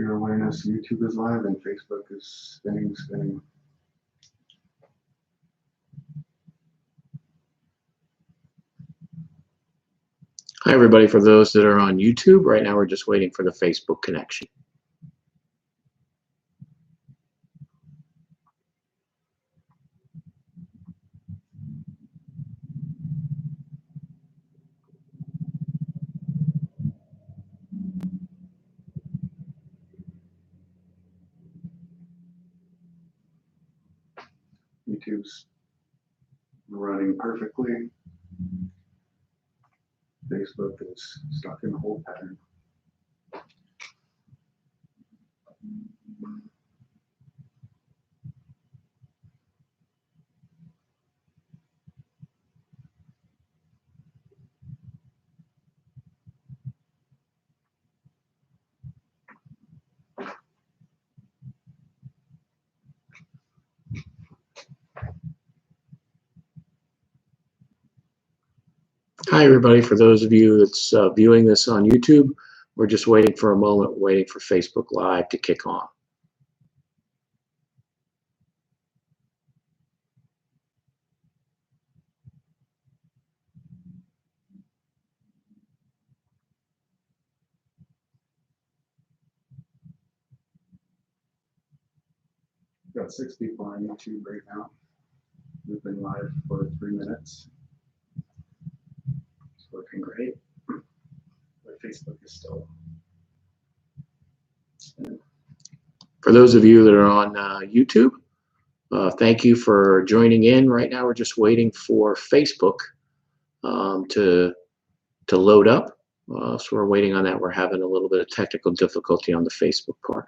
your awareness, YouTube is live and Facebook is spinning. Hi, everybody. For those that are on YouTube, right now we're just waiting for the Facebook connection. YouTube's running perfectly. Facebook is stuck in the hold pattern. Hi, everybody. For those of you that's viewing this on YouTube, we're just waiting for a moment, waiting for Facebook Live to kick on. Got 6 people on YouTube right now. We've been live for 3 minutes. It's working great. But Facebook is still spinning. For those of you that are on YouTube, thank you for joining in. Right now, we're just waiting for Facebook to load up. So we're waiting on that. We're having a little bit of technical difficulty on the Facebook part.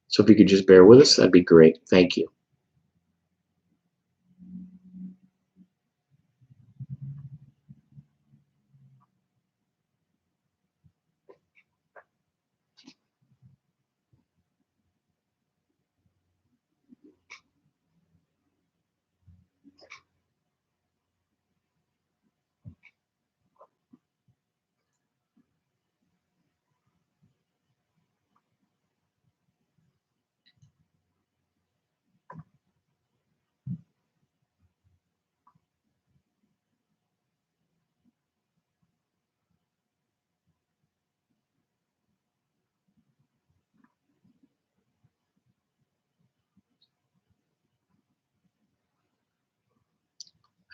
So if you could just bear with us, that'd be great. Thank you.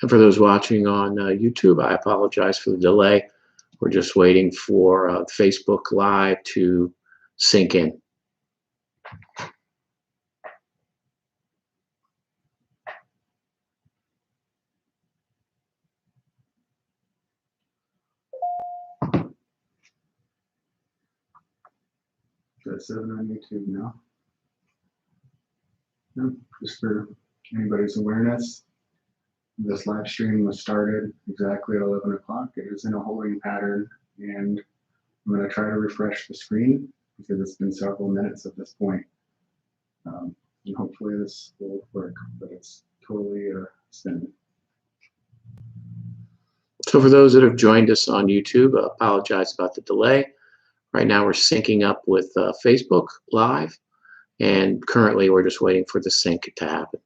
And for those watching on YouTube, I apologize for the delay. We're just waiting for Facebook Live to sync in. Got 7 on YouTube now. Just for anybody's awareness, this live stream was started exactly at 11 o'clock. It is in a holding pattern, and I'm going to try to refresh the screen because it's been several minutes at this point. And hopefully this will work, but it's totally spinning. So for those that have joined us on YouTube, I apologize about the delay. Right now we're syncing up with Facebook Live, and currently we're just waiting for the sync to happen.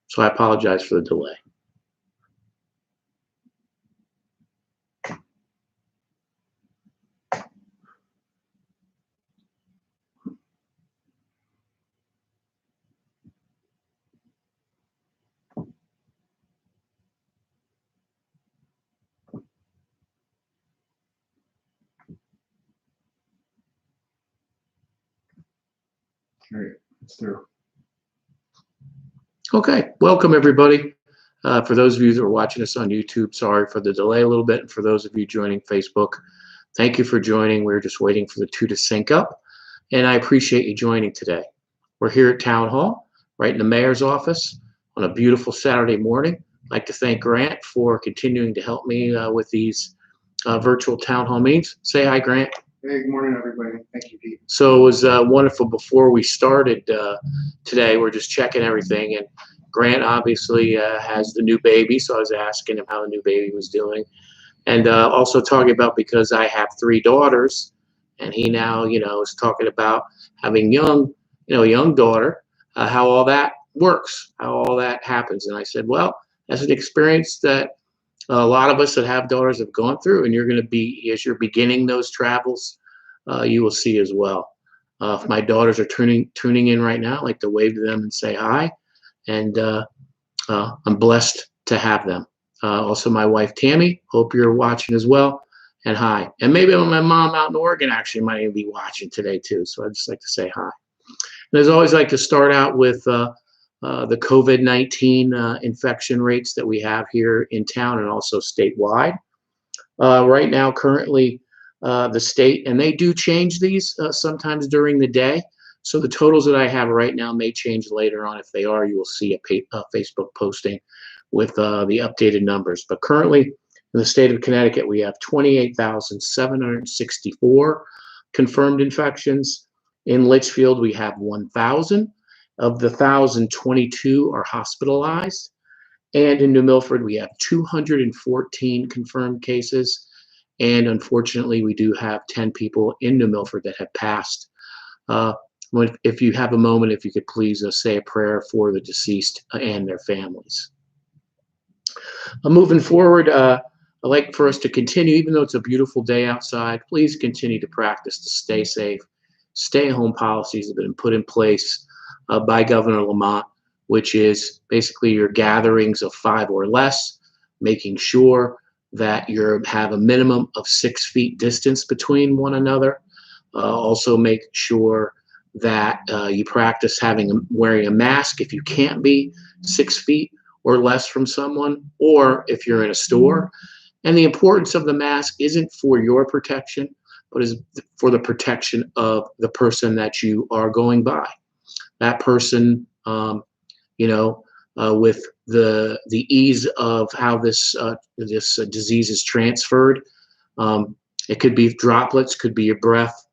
So I apologize for the delay. All right, it's through. Okay, welcome everybody. For those of you that are watching us on YouTube, sorry for the delay a little bit. And for those of you joining Facebook, thank you for joining. We're just waiting for the two to sync up. And I appreciate you joining today. We're here at Town Hall, right in the mayor's office on a beautiful Saturday morning. I'd like to thank Grant for continuing to help me with these virtual town hall meetings. Say hi, Grant. Hey, good morning, everybody. Thank you, Pete. So it was wonderful before we started today. We're just checking everything. And Grant obviously has the new baby, so I was asking him how the new baby was doing. And also talking about, because I have 3 daughters, and he now, is talking about having a young daughter, how all that works, how all that happens. And I said, well, that's an experience that a lot of us that have daughters have gone through, and you're going to be, as you're beginning those travels, you will see as well. If my daughters are tuning in right now, I'd like to wave to them and say hi, and I'm blessed to have them. Also, my wife Tammy, hope you're watching as well, and hi. And maybe my mom out in Oregon actually might even be watching today too. So I'd just like to say hi. And as always, I like to start out with the COVID-19 infection rates that we have here in town and also statewide. Right now, currently, the state, and they do change these sometimes during the day. So the totals that I have right now may change later on. If they are, you will see a Facebook posting with the updated numbers. But currently, in the state of Connecticut, we have 28,764 confirmed infections. In Litchfield, we have 1,000. Of the 1,022 are hospitalized. And in New Milford, we have 214 confirmed cases. And unfortunately, we do have 10 people in New Milford that have passed. If you have a moment, if you could please say a prayer for the deceased and their families. Moving forward, I'd like for us to continue, even though it's a beautiful day outside, please continue to practice to stay safe. Stay-at-home policies have been put in place by Governor Lamont, which is basically your gatherings of 5 or less, making sure that you have a minimum of 6 feet distance between one another. Also make sure that you practice wearing a mask if you can't be 6 feet or less from someone, or if you're in a store. And the importance of the mask isn't for your protection, but is for the protection of the person that you are going by. That person, with the ease of how this disease is transferred, it could be droplets, could be your breath,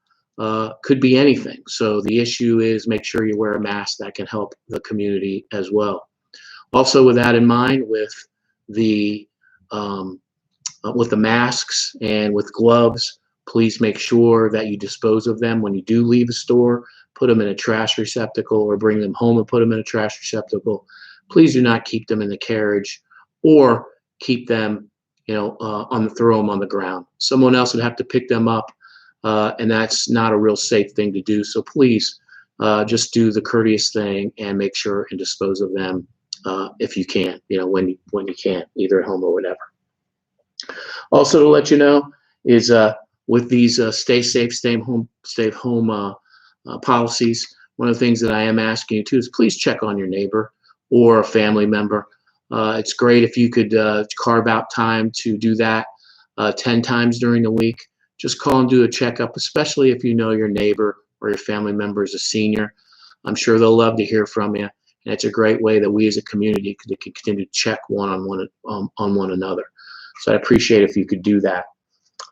could be anything. So the issue is make sure you wear a mask. That can help the community as well. Also, with that in mind, with the masks and with gloves, please make sure that you dispose of them when you do leave a store. Put them in a trash receptacle or bring them home and put them in a trash receptacle. Please do not keep them in the carriage or keep them, throw them on the ground. Someone else would have to pick them up, and that's not a real safe thing to do. So please just do the courteous thing and make sure and dispose of them if you can, when you can, either at home or whatever. Also, to let you know is with these stay safe, stay home policies, one of the things that I am asking you to is please check on your neighbor or a family member. It's great if you could carve out time to do that 10 times during the week. Just call and do a checkup, especially if you know your neighbor or your family member is a senior. I'm sure they'll love to hear from you. And it's a great way that we as a community can continue to check on one another. So I'd appreciate if you could do that.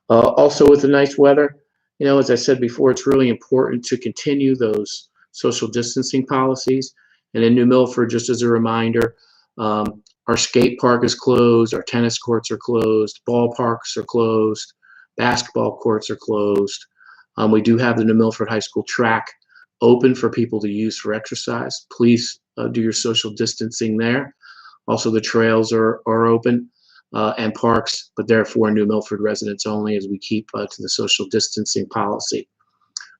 Also, with the nice weather, as I said before, it's really important to continue those social distancing policies. And in New Milford, just as a reminder, our skate park is closed, our tennis courts are closed, ballparks are closed, basketball courts are closed. We do have the New Milford High School track open for people to use for exercise. Please do your social distancing there. Also, the trails are open. And parks, but therefore New Milford residents only, as we keep to the social distancing policy.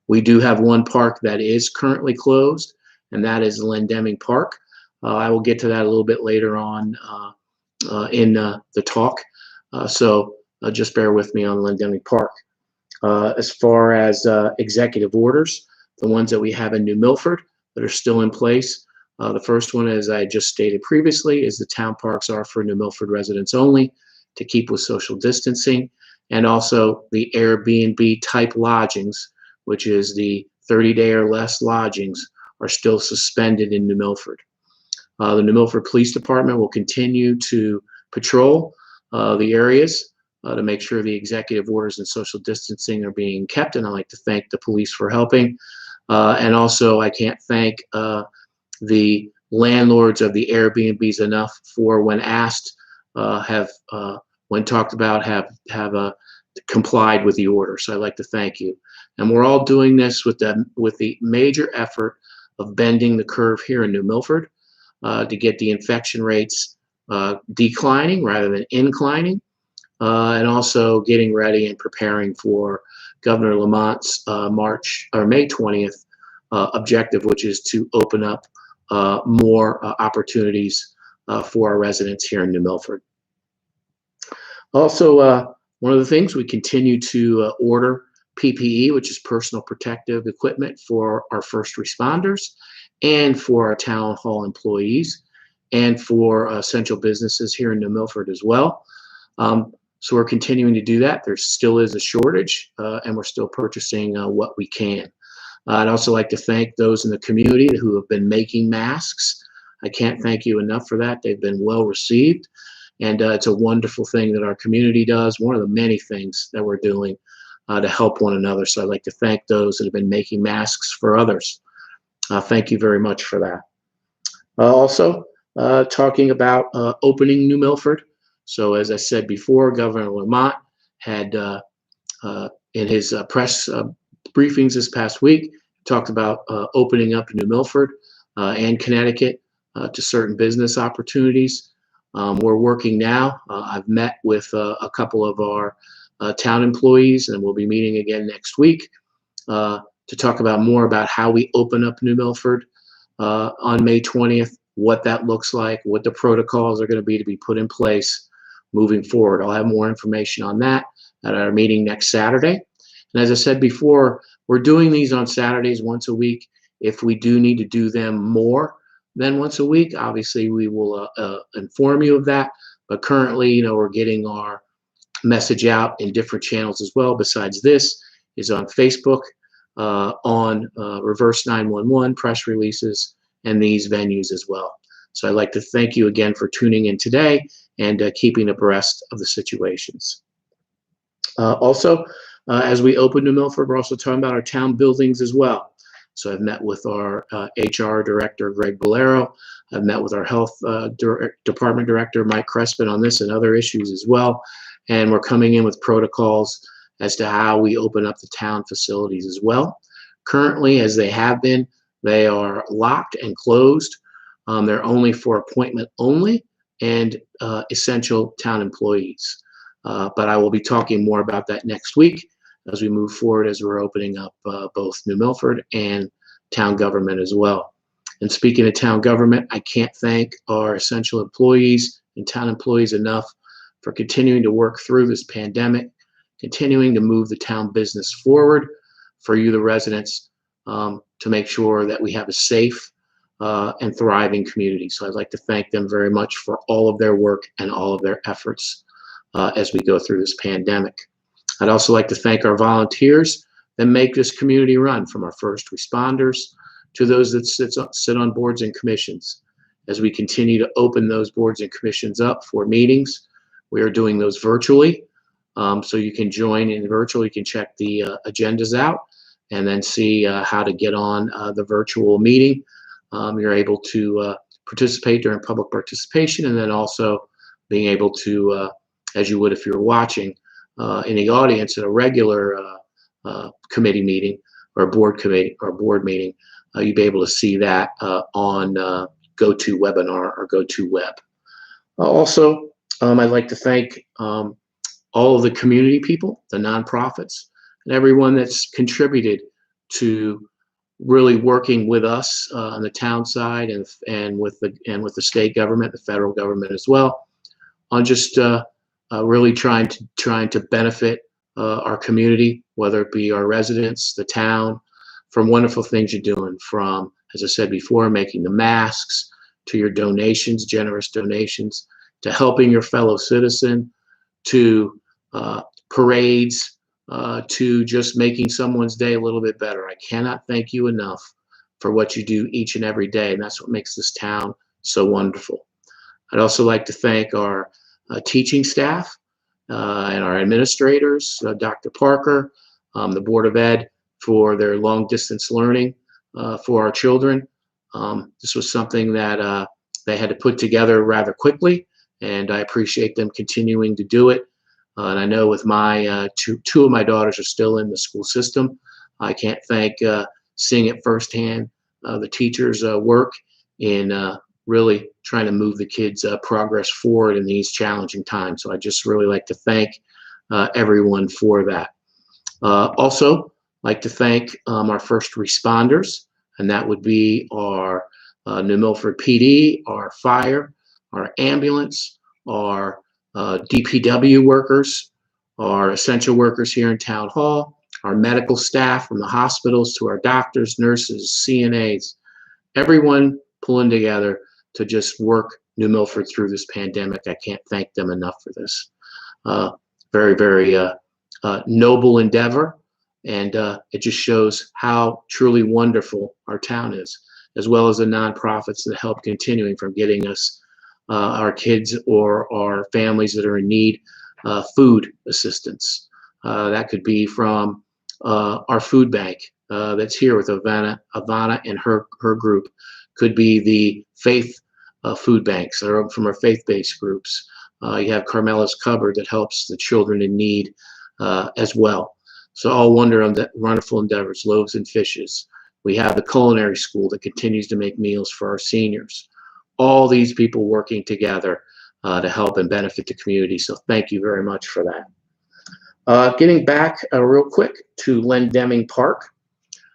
We do have one park that is currently closed, and that is Lendeming Park. I will get to that a little bit later on in the talk, so just bear with me on Lendeming Park. As far as executive orders, the ones that we have in New Milford that are still in place, the first one, as I just stated previously, is the town parks are for New Milford residents only to keep with social distancing, and also the Airbnb type lodgings, which is the 30-day or less lodgings, are still suspended in New Milford. The New Milford Police Department will continue to patrol the areas to make sure the executive orders and social distancing are being kept, and I'd like to thank the police for helping. And also, I can't thank the landlords of the Airbnbs enough for, when asked, when talked about, have complied with the order. So I'd like to thank you. And we're all doing this with the major effort of bending the curve here in New Milford to get the infection rates declining rather than inclining, and also getting ready and preparing for Governor Lamont's May 20th objective, which is to open up more opportunities for our residents here in New Milford. Also, one of the things, we continue to order PPE, which is personal protective equipment for our first responders and for our town hall employees and for essential businesses here in New Milford as well. So we're continuing to do that. There still is a shortage, and we're still purchasing what we can. I'd also like to thank those in the community who have been making masks. I can't thank you enough for that. They've been well received, and it's a wonderful thing that our community does, one of the many things that we're doing to help one another. So I'd like to thank those that have been making masks for others. Thank you very much for that. Also, talking about opening New Milford. So as I said before, Governor Lamont had in his press briefings this past week talked about opening up New Milford and Connecticut to certain business opportunities. We're working now. I've met with a couple of our town employees, and we'll be meeting again next week to talk about more about how we open up New Milford on May 20th, what that looks like, what the protocols are going to be put in place moving forward. I'll have more information on that at our meeting next Saturday. And as I said before, we're doing these on Saturdays once a week. If we do need to do them more than once a week, obviously we will inform you of that. But currently, we're getting our message out in different channels as well. Besides this, is on Facebook, on Reverse 911 press releases, and these venues as well. So I'd like to thank you again for tuning in today and keeping abreast of the situations. Also, as we open New Milford, we're also talking about our town buildings as well. So I've met with our HR director, Greg Bolero. I've met with our health department director, Mike Crespin, on this and other issues as well. And we're coming in with protocols as to how we open up the town facilities as well. Currently, as they have been, they are locked and closed. They're only for appointment only and essential town employees. But I will be talking more about that next week as we move forward, as we're opening up both New Milford and town government as well. And speaking of town government, I can't thank our essential employees and town employees enough for continuing to work through this pandemic, continuing to move the town business forward for you, the residents, to make sure that we have a safe and thriving community. So I'd like to thank them very much for all of their work and all of their efforts as we go through this pandemic. I'd also like to thank our volunteers that make this community run, from our first responders to those that sit on boards and commissions. As we continue to open those boards and commissions up for meetings, we are doing those virtually. So you can join in virtual. You can check the agendas out and then see how to get on the virtual meeting. You're able to participate during public participation, and then also being able to, as you would if you were watching in the audience at a regular committee meeting or board meeting, you'd be able to see that on GoToWebinar or GoToWeb. Also, I'd like to thank all of the community people, the nonprofits, and everyone that's contributed to really working with us on the town side and with the state government, the federal government as well, on just really trying to benefit our community, whether it be our residents, the town, from wonderful things you're doing, from, as I said before, making the masks, to your donations, generous donations, to helping your fellow citizen, to parades, to just making someone's day a little bit better. I cannot thank you enough for what you do each and every day, and that's what makes this town so wonderful. I'd also like to thank our teaching staff and our administrators, Dr. Parker, the Board of Ed, for their long distance learning for our children. This was something that they had to put together rather quickly, and I appreciate them continuing to do it. And I know with my two of my daughters are still in the school system. I can't thank seeing it firsthand the teachers' work in really trying to move the kids' progress forward in these challenging times. So I just really like to thank everyone for that. Also, like to thank our first responders, and that would be our New Milford PD, our fire, our ambulance, our DPW workers, our essential workers here in Town Hall, our medical staff from the hospitals to our doctors, nurses, CNAs, everyone pulling together to just work New Milford through this pandemic. I can't thank them enough for this. Very, very noble endeavor, and it just shows how truly wonderful our town is, as well as the nonprofits that help continuing from getting us our kids or our families that are in need food assistance. That could be from our food bank that's here with Ivana and her group. Could be the faith food banks that are from our faith-based groups. You have Carmela's Cupboard that helps the children in need as well. So all wonderful endeavors, loaves and fishes. We have the culinary school that continues to make meals for our seniors. All these people working together to help and benefit the community. So thank you very much for that. Getting back real quick to Len Deming Park.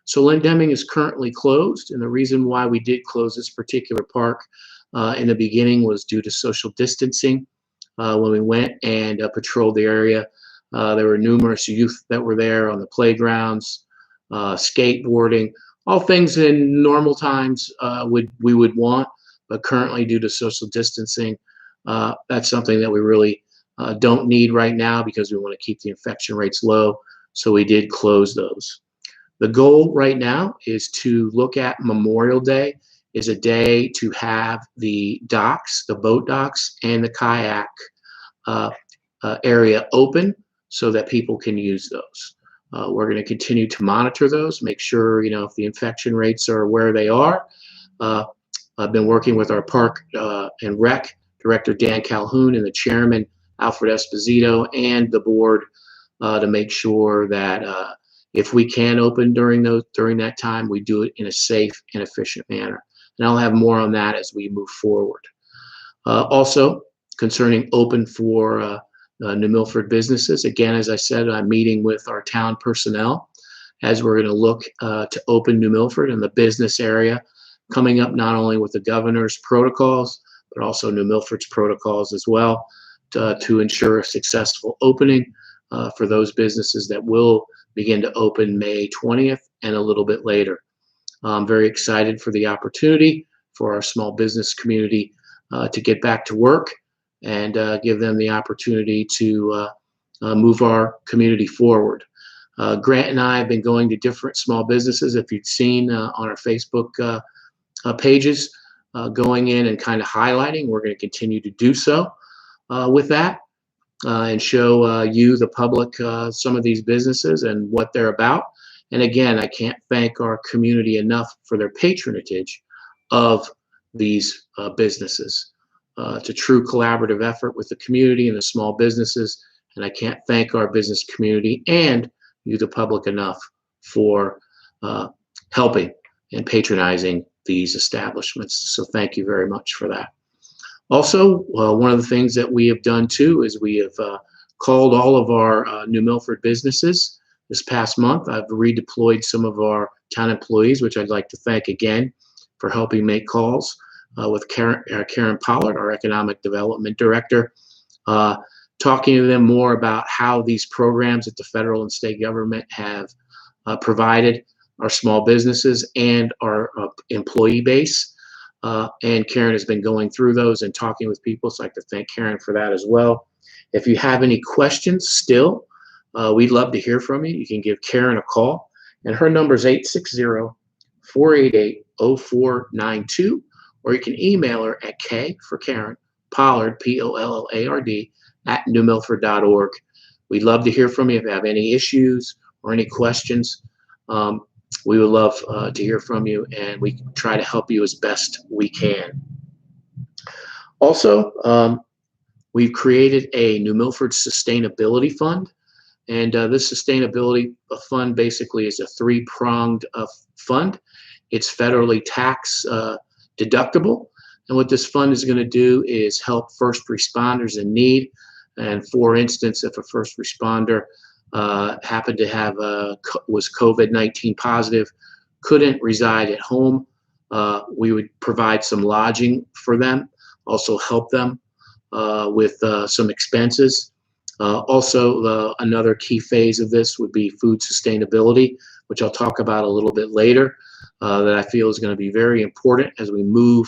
So Len Deming is currently closed, and the reason why we did close this particular park in the beginning was due to social distancing. When we went and patrolled the area, there were numerous youth that were there on the playgrounds, skateboarding, all things in normal times we would want, but currently due to social distancing, that's something that we really don't need right now because we want to keep the infection rates low. So we did close those. The goal right now is to look at Memorial Day is a day to have the docks, the boat docks, and the kayak area open so that people can use those. We're going to continue to monitor those, make sure, if the infection rates are where they are. I've been working with our Park and Rec Director Dan Calhoun and the Chairman Alfred Esposito and the board to make sure that if we can open during that time, we do it in a safe and efficient manner. And I'll have more on that as we move forward. Also, concerning open for New Milford businesses, again, as I said, I'm meeting with our town personnel as we're going to look to open New Milford in the business area, coming up not only with the governor's protocols, but also New Milford's protocols as well to ensure a successful opening for those businesses that will begin to open May 20th and a little bit later. I'm very excited for the opportunity for our small business community to get back to work and give them the opportunity to move our community forward. Grant and I have been going to different small businesses, if you've seen on our Facebook pages, going in and kind of highlighting. We're going to continue to do so with that and show you, the public, some of these businesses and what they're about. And again, I can't thank our community enough for their patronage of these businesses. It's a true collaborative effort with the community and the small businesses, and I can't thank our business community and you, the public, enough for helping and patronizing these establishments. So thank you very much for that. Also, one of the things that we have done too is we have called all of our New Milford businesses. This past month, I've redeployed some of our town employees, which I'd like to thank again for helping make calls with Karen Pollard, our Economic Development Director, talking to them more about how these programs that the federal and state government have provided our small businesses and our employee base. And Karen has been going through those and talking with people, so I'd like to thank Karen for that as well. If you have any questions still, we'd love to hear from you. You can give Karen a call, and her number is 860-488-0492, or you can email her at K for Karen, Pollard, Pollard, at newmilford.org. We'd love to hear from you if you have any issues or any questions. We would love to hear from you, and we try to help you as best we can. Also, we've created a New Milford Sustainability Fund, And this sustainability fund basically is a three-pronged fund. It's federally tax deductible. And what this fund is going to do is help first responders in need. And for instance, if a first responder happened to have was COVID-19 positive, couldn't reside at home, we would provide some lodging for them, also help them with some expenses. Also, another key phase of this would be food sustainability, which I'll talk about a little bit later, that I feel is going to be very important as we move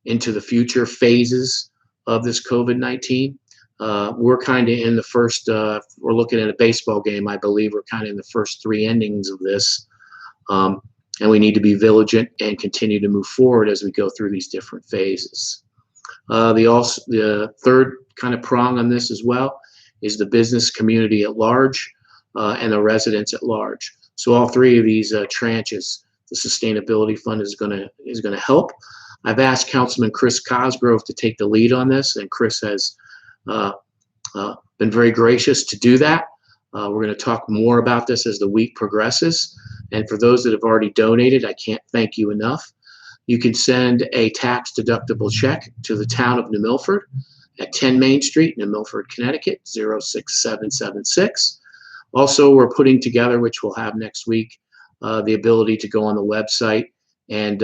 into the future phases of this COVID-19. We're kind of in the first, we're looking at a baseball game, I believe we're kind of in the first three innings of this. And we need to be vigilant and continue to move forward as we go through these different phases. The third kind of prong on this as well is the business community at large and the residents at large. So all three of these tranches, the sustainability fund is going to help. I've asked Councilman Chris Cosgrove to take the lead on this, and Chris has been very gracious to do that. We're going to talk more about this as the week progresses. And for those that have already donated, I can't thank you enough. You can send a tax-deductible check to the town of New Milford at 10 Main Street, New Milford, Connecticut, 06776. Also, we're putting together, which we'll have next week, the ability to go on the website and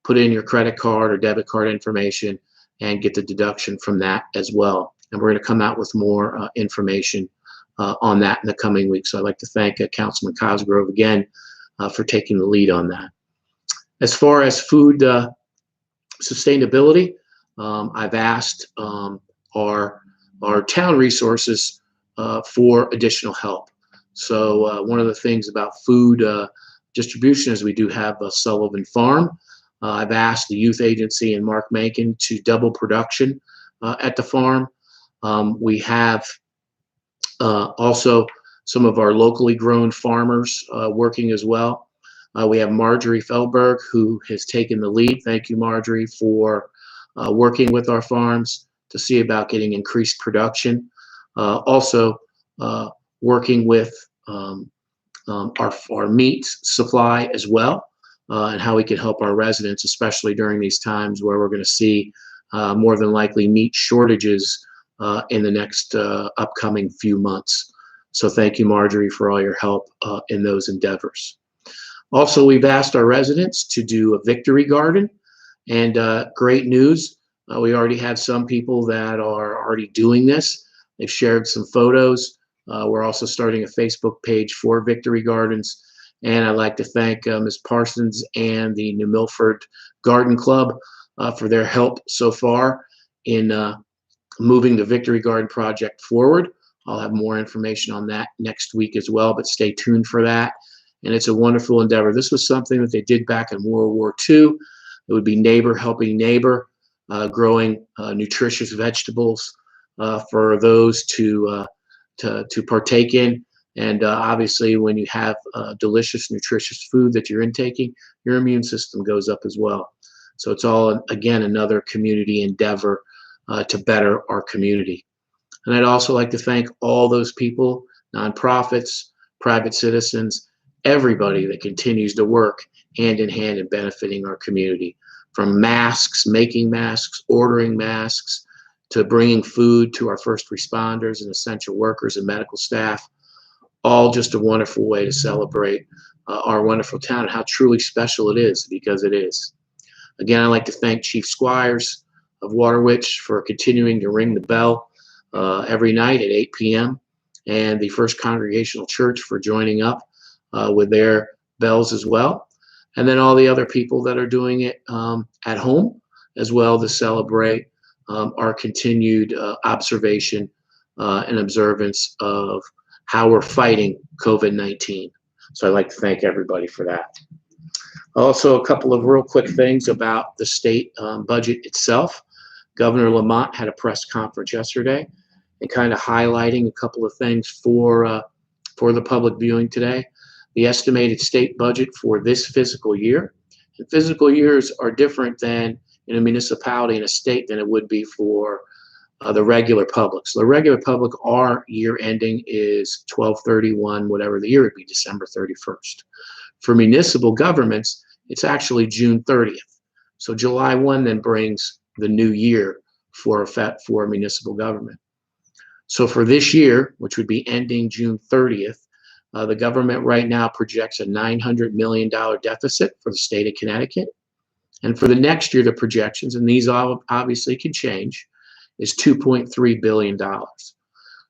put in your credit card or debit card information and get the deduction from that as well. And we're going to come out with more information on that in the coming weeks. So I'd like to thank Councilman Cosgrove again for taking the lead on that. As far as food sustainability, I've asked our town resources for additional help. So one of the things about food distribution is we do have a Sullivan Farm. I've asked the youth agency and Mark Mankin to double production at the farm. We have also some of our locally grown farmers working as well. We have Marjorie Feldberg, who has taken the lead. Thank you, Marjorie, for working with our farms to see about getting increased production. Also working with our meat supply as well, and how we can help our residents, especially during these times where we're going to see more than likely meat shortages in the next upcoming few months. So thank you, Marjorie, for all your help in those endeavors. Also, we've asked our residents to do a victory garden, and great news. We already have some people that are already doing this. They've shared some photos. We're also starting a Facebook page for victory gardens. And I'd like to thank Ms. Parsons and the New Milford Garden Club for their help so far in moving the Victory Garden project forward. I'll have more information on that next week as well, but stay tuned for that. And it's a wonderful endeavor. This was something that they did back in World War II. It would be neighbor helping neighbor, growing nutritious vegetables for those to partake in. And obviously, when you have delicious, nutritious food that you're intaking, your immune system goes up as well. So it's all, again, another community endeavor to better our community. And I'd also like to thank all those people, nonprofits, private citizens, everybody that continues to work hand in hand in benefiting our community. From masks, making masks, ordering masks, to bringing food to our first responders and essential workers and medical staff. All just a wonderful way to celebrate our wonderful town and how truly special it is, because it is. Again, I'd like to thank Chief Squires of Waterwitch for continuing to ring the bell every night at 8 p.m. and the First Congregational Church for joining up with their bells as well. And then all the other people that are doing it at home as well to celebrate our continued observation and observance of how we're fighting COVID-19. So I'd like to thank everybody for that. Also, a couple of real quick things about the state budget itself. Governor Lamont had a press conference yesterday and kind of highlighting a couple of things for the public viewing today. The estimated state budget for this fiscal year. And fiscal years are different than in a municipality in a state than it would be for the regular public. So the regular public, our year ending is 12/31, whatever the year would be, December 31st. For municipal governments, it's actually June 30th. So July 1 then brings the new year for municipal government. So for this year, which would be ending June 30th, the government right now projects a $900 million deficit for the state of Connecticut. And for the next year, the projections, and these all obviously can change, is $2.3 billion.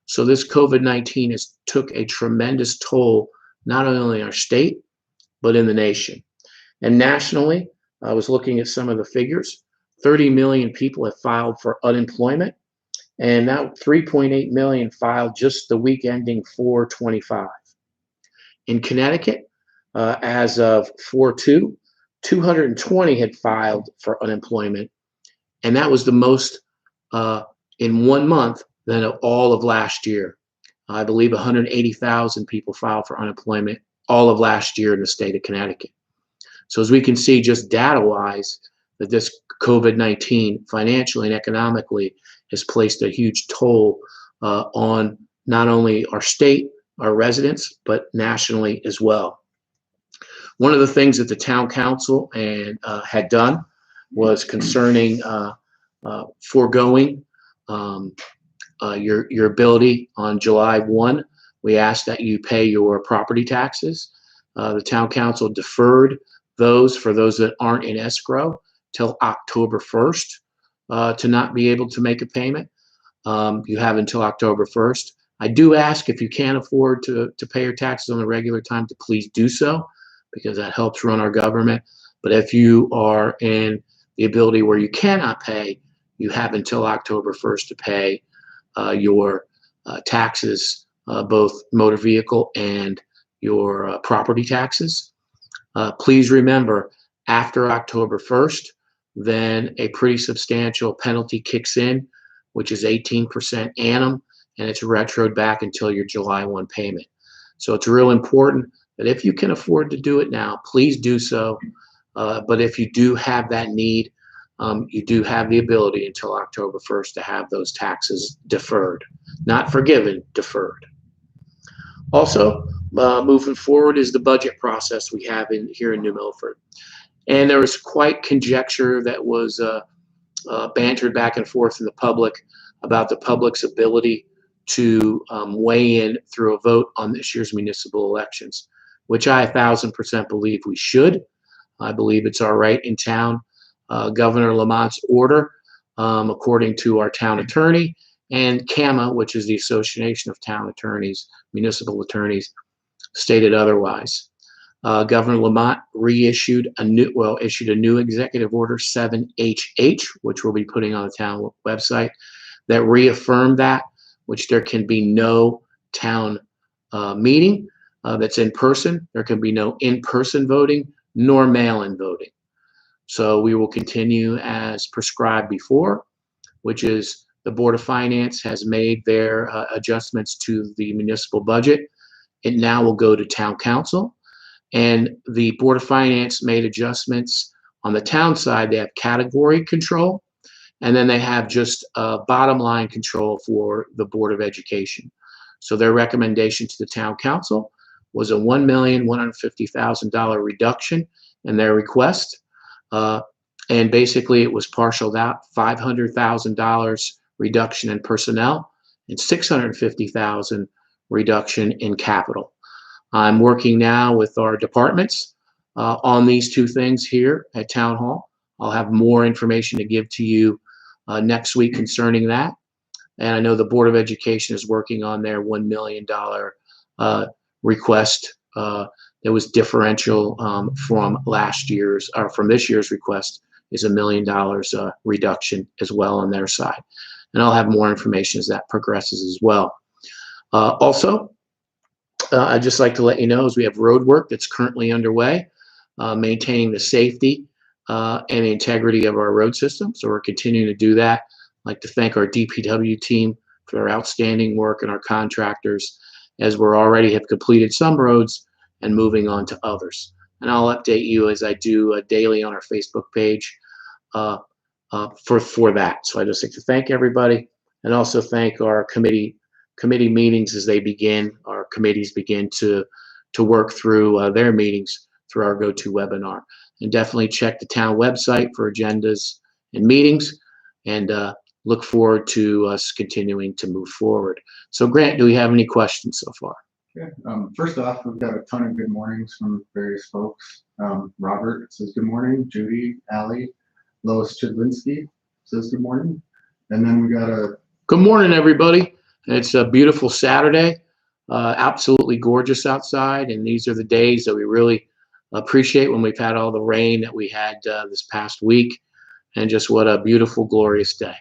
So this COVID-19 has took a tremendous toll, not only in our state, but in the nation. And nationally, I was looking at some of the figures. 30 million people have filed for unemployment, and that 3.8 million filed just the week ending 4/25. In Connecticut, as of 4/2, 220 had filed for unemployment, and that was the most in 1 month than all of last year. I believe 180,000 people filed for unemployment all of last year in the state of Connecticut. So as we can see, just data-wise, that this COVID-19 financially and economically has placed a huge toll on not only our state, our residents, but nationally as well. One of the things that the town council had done was concerning foregoing your ability on July 1. We asked that you pay your property taxes. The town council deferred those for those that aren't in escrow till October 1st to not be able to make a payment. You have until October 1st. I do ask, if you can't afford to pay your taxes on the regular time, to please do so, because that helps run our government. But if you are in the ability where you cannot pay, you have until October 1st to pay your taxes, both motor vehicle and your property taxes. Please remember, after October 1st, then a pretty substantial penalty kicks in, which is 18% annum, and it's retroed back until your July 1 payment. So it's real important that if you can afford to do it now, please do so. But if you do have that need, you do have the ability until October 1st to have those taxes deferred. Not forgiven, deferred. Also, moving forward is the budget process we have here in New Milford. And there was quite conjecture that was bantered back and forth in the public about the public's ability to weigh in through a vote on this year's municipal elections, which I 1,000% believe we should. I believe it's our right in town. Governor Lamont's order, according to our town attorney, and CAMA, which is the Association of Town Attorneys, Municipal Attorneys, stated otherwise. Governor Lamont issued a new Executive Order 7HH, which we'll be putting on the town website, that reaffirmed that, which there can be no town meeting that's in person. There can be no in-person voting nor mail-in voting. So we will continue as prescribed before, which is the Board of Finance has made their adjustments to the municipal budget. It now will go to town council. And the Board of Finance made adjustments on the town side. They have category control, and then they have just bottom line control for the Board of Education. So their recommendation to the town council was a $1,150,000 reduction in their request. And basically it was partialed out, $500,000 reduction in personnel and $650,000 reduction in capital. I'm working now with our departments on these two things here at Town Hall. I'll have more information to give to you next week concerning that. And I know the Board of Education is working on their $1 million request. There was differential from this year's request is $1 million reduction as well on their side. And I'll have more information as that progresses as well. Also, I'd just like to let you know, as we have road work that's currently underway, maintaining the safety and the integrity of our road system. So we're continuing to do that. I'd like to thank our DPW team for their outstanding work and our contractors, as we're already have completed some roads and moving on to others. And I'll update you as I do daily on our Facebook page for that. So I'd just like to thank everybody. and also thank our committee meetings as they begin. Our committees begin to work through their meetings through our GoToWebinar. And definitely check the town website for agendas and meetings, and look forward to us continuing to move forward. So Grant, do we have any questions so far? Yeah. First off, we've got a ton of good mornings from various folks. Robert says good morning. Judy, Allie, Lois Chidlinski says good morning. And then we got a good morning, everybody. It's a beautiful Saturday, absolutely gorgeous outside, and these are the days that we really appreciate when we've had all the rain that we had this past week, and just what a beautiful, glorious day.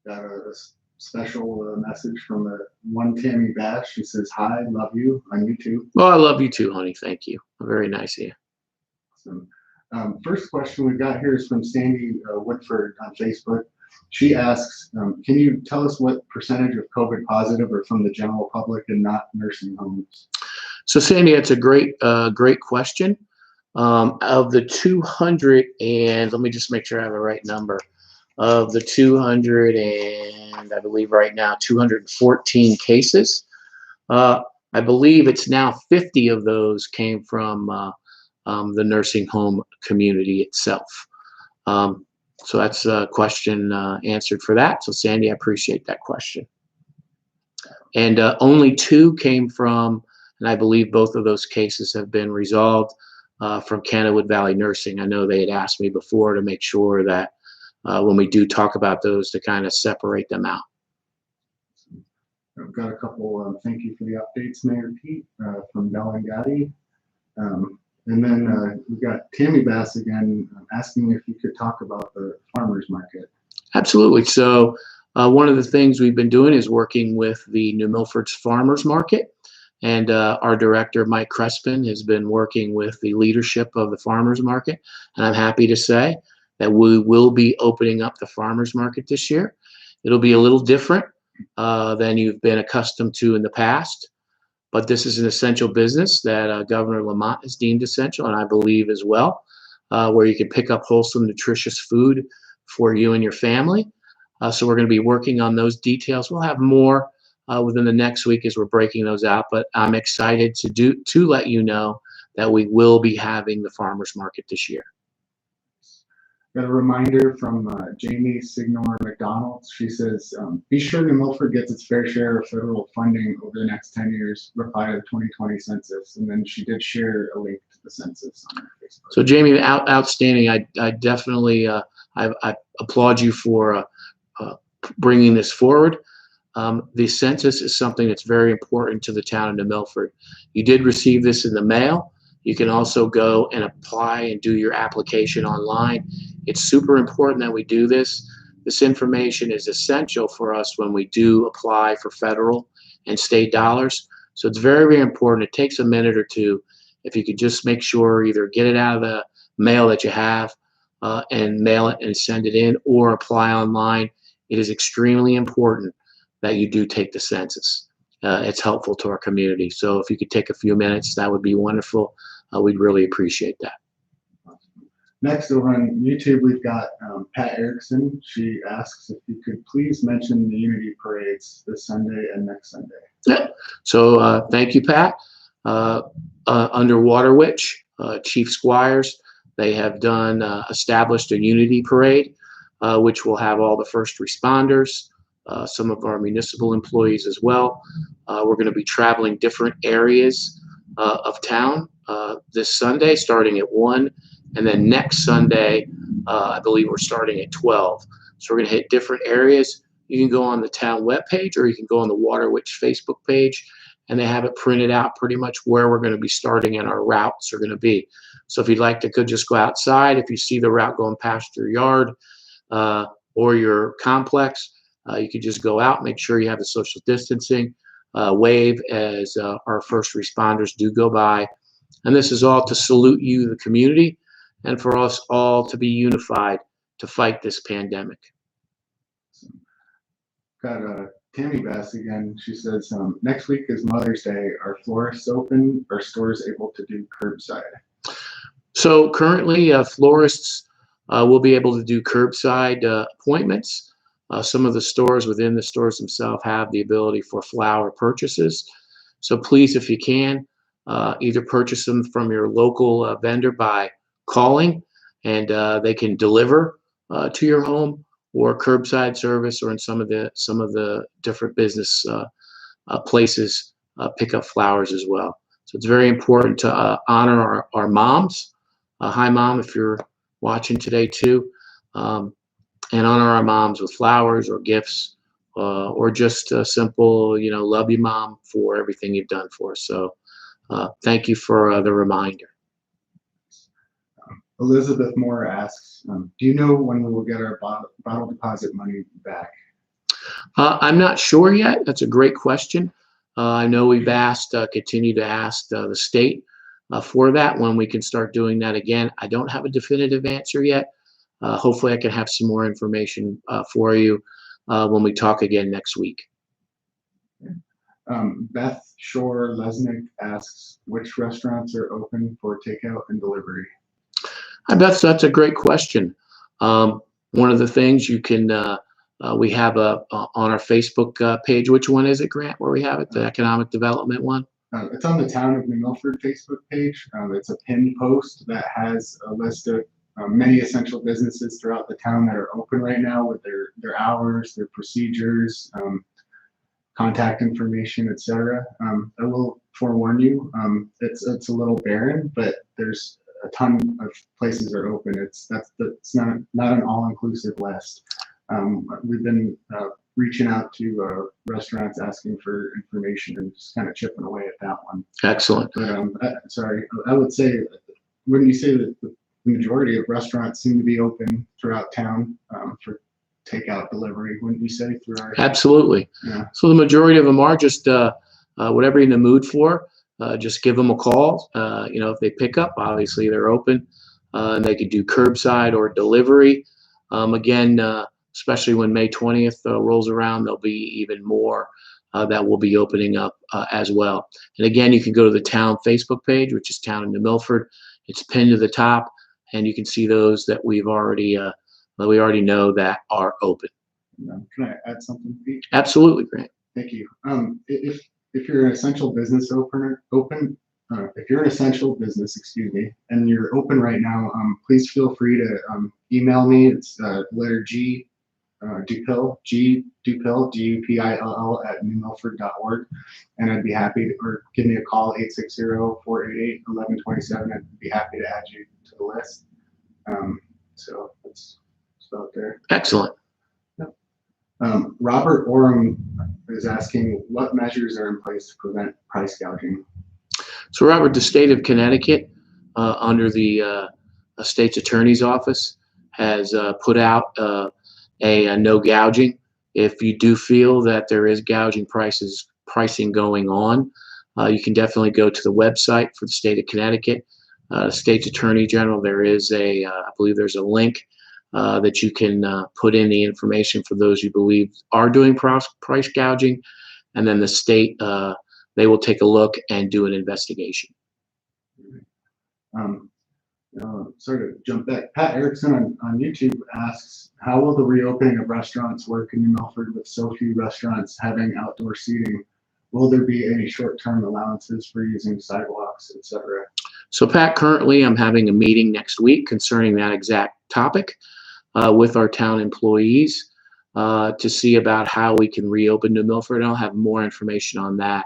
Got a special message from one Tammy Bash. She says, hi, love you on YouTube. Well, I love you too, honey. Thank you. Very nice of you. Awesome. First question we got here is from Sandy Woodford on Facebook. She asks, can you tell us what percentage of COVID positive are from the general public and not nursing homes? So Sandy, that's a great question. Of the 200, and let me just make sure I have the right number. Of the 200, and I believe right now 214 cases, I believe it's now 50 of those came from the nursing home community itself. So that's a question answered for that. So Sandy, I appreciate that question. And only 2 came from, and I believe both of those cases have been resolved from Kennewood Valley Nursing. I know they had asked me before to make sure that when we do talk about those, to kind of separate them out. I've got a couple, thank you for the updates, Mayor Pete, from Bell and Gotti. And then we've got Tammy Bass again asking if you could talk about the farmers market. Absolutely. So one of the things we've been doing is working with the New Milford's farmers market, and our director, Mike Crespin, has been working with the leadership of the farmers market. And I'm happy to say that we will be opening up the farmers market this year. It'll be a little different than you've been accustomed to in the past. But this is an essential business that Governor Lamont has deemed essential, and I believe as well, where you can pick up wholesome, nutritious food for you and your family. So we're going to be working on those details. We'll have more within the next week as we're breaking those out, but I'm excited to let you know that we will be having the farmers market this year. Got a reminder from Jamie Signor McDonald. She says, be sure New Milford gets its fair share of federal funding over the next 10 years, reply to the 2020 census. And then she did share a link to the census on her Facebook. So Jamie, outstanding. I definitely I applaud you for bringing this forward. The census is something that's very important to the town of New Milford. You did receive this in the mail. You can also go and apply and do your application online. It's super important that we do this. This information is essential for us when we do apply for federal and state dollars. So it's very, very important. It takes a minute or two. If you could just make sure, either get it out of the mail that you have and mail it and send it in, or apply online. It is extremely important that you do take the census. It's helpful to our community. So if you could take a few minutes, that would be wonderful. We'd really appreciate that. Next, over on YouTube, we've got Pat Erickson. She asks if you could please mention the Unity parades this Sunday and next Sunday. Yeah. So thank you, Pat. Under Water Witch, Chief Squires, they have established a Unity parade, which will have all the first responders, some of our municipal employees as well. We're going to be traveling different areas of town this Sunday, starting at 1, and then next Sunday, I believe we're starting at 12. So we're going to hit different areas. You can go on the town webpage, or you can go on the Water Witch Facebook page, and they have it printed out pretty much where we're going to be starting and our routes are going to be. So if you'd like to just go outside, if you see the route going past your yard or your complex, you could just go out, make sure you have the social distancing, wave as our first responders do go by. And this is all to salute you, the community, and for us all to be unified to fight this pandemic. Got Tammy Bass again. She says, next week is Mother's Day. Are florists open? Are stores able to do curbside? So currently, florists will be able to do curbside appointments. Some of the stores within the stores themselves have the ability for flower purchases. So please, if you can, either purchase them from your local vendor by calling, and they can deliver to your home, or curbside service, or in some of the different business places pick up flowers as well. So it's very important to honor our moms. Hi, Mom, if you're watching today too. And honor our moms with flowers or gifts, or just a simple, love you, Mom, for everything you've done for us. So thank you for the reminder. Elizabeth Moore asks, do you know when we will get our bottle deposit money back? I'm not sure yet. That's a great question. I know we've asked, continue to ask the state for that, when we can start doing that again. I don't have a definitive answer yet. Hopefully I can have some more information for you when we talk again next week. Beth Shore Lesnick asks, which restaurants are open for takeout and delivery? Hi, Beth, that's a great question. One of the things you can, we have on our Facebook page. Which one is it, Grant, where we have it, the economic development one? It's on the Town of New Milford Facebook page. It's a pinned post that has a list of many essential businesses throughout the town that are open right now, with their hours, their procedures, contact information, etc. I will forewarn you, it's a little barren, but there's a ton of places that are open. It's not an all-inclusive list. We've been reaching out to restaurants asking for information and just kind of chipping away at that one. Excellent. But sorry, I would say, wouldn't you say that the majority of restaurants seem to be open throughout town for takeout delivery? Wouldn't you say? Absolutely. Yeah. So the majority of them are just whatever you're in the mood for. Just give them a call. If they pick up, obviously they're open, and they could do curbside or delivery. Again, especially when May 20th rolls around, there'll be even more that will be opening up as well. And again, you can go to the town Facebook page, which is Town of New Milford. It's pinned to the top, and you can see those that we already know that are open. Can I add something, Pete? Absolutely, Grant. Thank you. If you're an essential business if you're an essential business, and you're open right now, please feel free to email me. It's letter G, Dupill, Dupill, Dupill at newmilford.org, and I'd be happy or give me a call, 860-488-1127. I'd be happy to add you to the list. So that's about there. Excellent. Robert Oram is asking, what measures are in place to prevent price gouging? So, Robert, the state of Connecticut, under the state's attorney's office, has put out a no gouging. If you do feel that there is gouging pricing going on, you can definitely go to the website for the state of Connecticut. State's Attorney General, there is I believe there's a link that you can put in the information for those you believe are doing price gouging, and then the state, they will take a look and do an investigation. Sorry to jump back. Pat Erickson on YouTube asks, how will the reopening of restaurants work in New Milford with so few restaurants having outdoor seating? Will there be any short-term allowances for using sidewalks, etc.? So, Pat, currently I'm having a meeting next week concerning that exact topic with our town employees to see about how we can reopen New Milford. And I'll have more information on that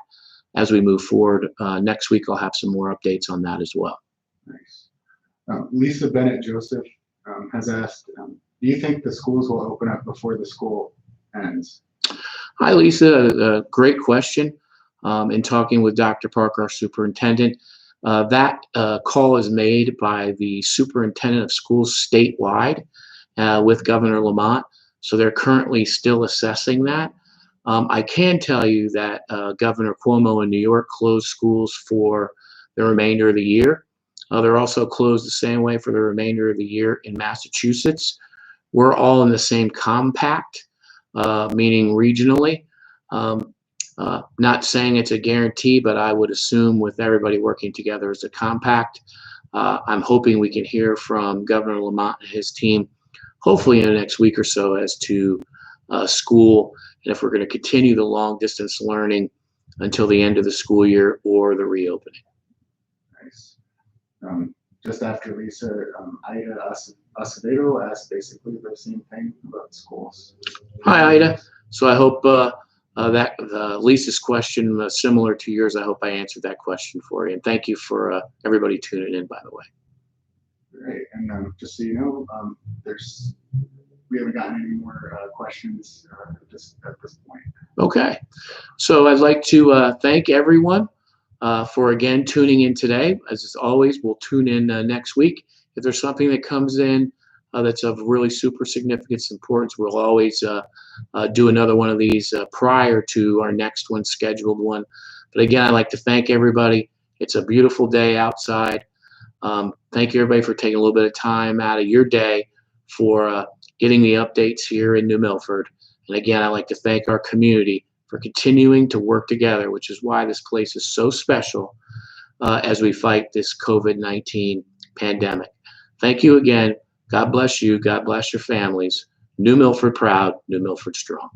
as we move forward. Next week, I'll have some more updates on that as well. Nice. Lisa Bennett Joseph has asked, do you think the schools will open up before the school ends? Hi, Lisa. Great question. In talking with Dr. Parker, our superintendent, that call is made by the superintendent of schools statewide with Governor Lamont. So they're currently still assessing that. I can tell you that Governor Cuomo in New York closed schools for the remainder of the year. They're also closed the same way for the remainder of the year in Massachusetts. We're all in the same compact, meaning regionally. Not saying it's a guarantee, but I would assume with everybody working together as a compact, I'm hoping we can hear from Governor Lamont and his team, hopefully in the next week or so, as to school, and if we're going to continue the long distance learning until the end of the school year or the reopening. Nice. Just after Lisa, Ida Acevedo asked basically the same thing about schools. Hi, Ida. So I hope that Lisa's question, similar to yours, I hope I answered that question for you. And thank you for everybody tuning in, by the way. Great. And just so you know, we haven't gotten any more questions just at this point. Okay. So I'd like to thank everyone for again tuning in today. As always, we'll tune in next week. If there's something that comes in that's of really super significance, importance, we'll always do another one of these prior to our next one, scheduled one. But again, I'd like to thank everybody. It's a beautiful day outside. Thank you, everybody, for taking a little bit of time out of your day for getting the updates here in New Milford. And again, I'd like to thank our community for continuing to work together, which is why this place is so special as we fight this COVID-19 pandemic. Thank you again. God bless you. God bless your families. New Milford proud, New Milford strong.